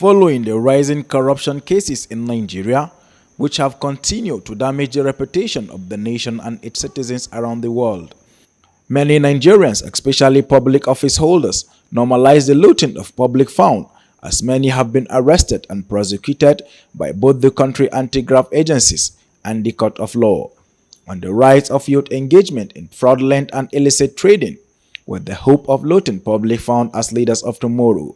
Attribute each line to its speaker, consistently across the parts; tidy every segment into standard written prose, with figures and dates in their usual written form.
Speaker 1: following the rising corruption cases in Nigeria, which have continued to damage the reputation of the nation and its citizens around the world. Many Nigerians, especially public office holders, normalize the looting of public funds, as many have been arrested and prosecuted by both the country anti-graft agencies and the court of law, on the rise of youth engagement in fraudulent and illicit trading, with the hope of looting public funds as leaders of tomorrow.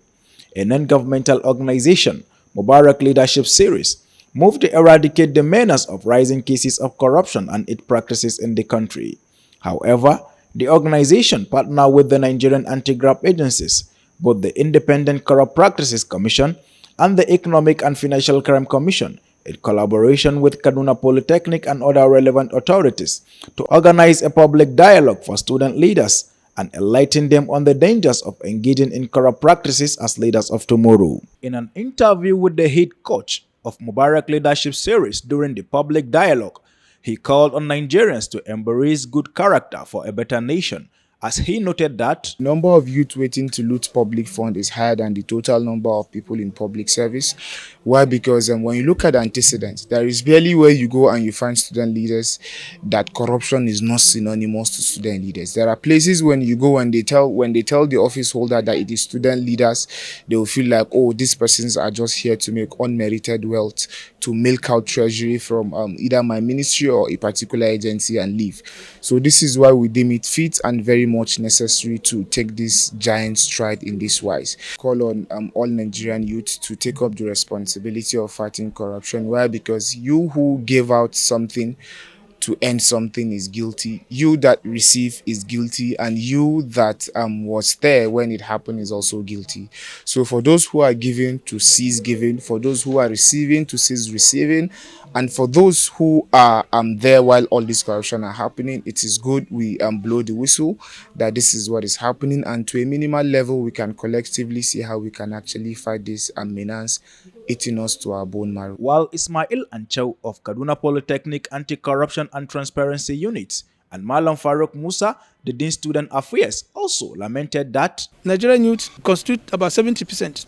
Speaker 1: A non-governmental organization, Mubarak Leadership Series, moved to eradicate the menace of rising cases of corruption and its practices in the country. However, the organization partnered with the Nigerian anti-graft agencies, both the Independent Corrupt Practices Commission and the Economic and Financial Crime Commission, in collaboration with Kaduna Polytechnic and other relevant authorities, to organize a public dialogue for student leaders and enlighten them on the dangers of engaging in corrupt practices as leaders of tomorrow. In an interview with the head coach of Mubarak Leadership Series during the public dialogue, he called on Nigerians to embrace good character for a better nation, as he noted that
Speaker 2: number of youth waiting to loot public fund is higher than the total number of people in public service. Why? Because when you look at antecedents, there is barely where you go and you find student leaders that corruption is not synonymous to student leaders. There are places when you go and they tell the office holder that it is student leaders, they will feel like, oh, these persons are just here to make unmerited wealth, to milk out treasury from either my ministry or a particular agency and leave. So this is why we deem it fit and very much necessary to take this giant stride in this wise. Call on all Nigerian youth to take up the responsibility of fighting corruption. Why? Because you who gave out something to earn something is guilty, you that receive is guilty, and you that was there when it happened is also guilty. So for those who are giving, to cease giving; for those who are receiving, to cease receiving; and for those who are there while all this corruption are happening, it is good we blow the whistle that this is what is happening, and to a minimal level we can collectively see how we can actually fight this menace eating us to our bone marrow.
Speaker 1: While Ismail Anchau of Kaduna Polytechnic Anti-Corruption and Transparency Unit and Malam Farouk Musa, the Dean Student Affairs, also lamented that
Speaker 3: Nigerian youth constitute about 70%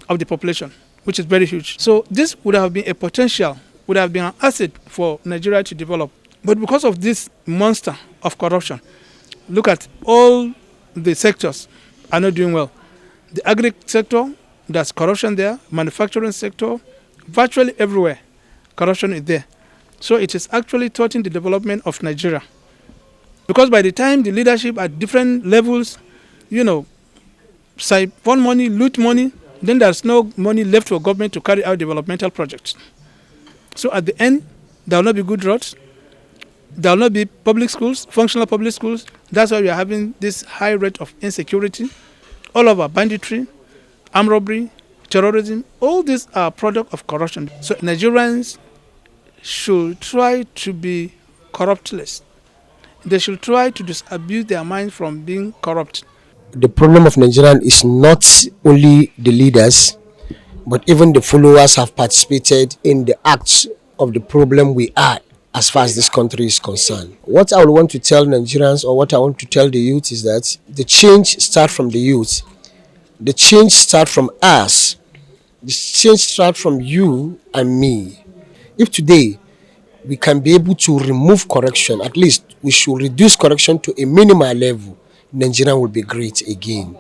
Speaker 3: of the population, which is very huge. So this would have been a potential, would have been an asset for Nigeria to develop. But because of this monster of corruption, look at all the sectors are not doing well. The agri sector, there's corruption there. Manufacturing sector, virtually everywhere, corruption is there. So it is actually thwarting the development of Nigeria. Because by the time the leadership at different levels, siphon money, loot money, then there's no money left for government to carry out developmental projects. So at the end, there will not be good roads. There will not be public schools, functional public schools. That's why we are having this high rate of insecurity, all over banditry, armed robbery, terrorism. All these are product of corruption. So Nigerians should try to be corruptless. They should try to disabuse their mind from being corrupt.
Speaker 4: The problem of Nigerian is not only the leaders, but even the followers have participated in the acts of the problem we are as far as this country is concerned. What I would want to tell Nigerians, or what I want to tell the youth, is that the change starts from the youth. The change starts from us. The change starts from you and me. If today we can be able to remove corruption, at least we should reduce corruption to a minimal level, Nigeria will be great again.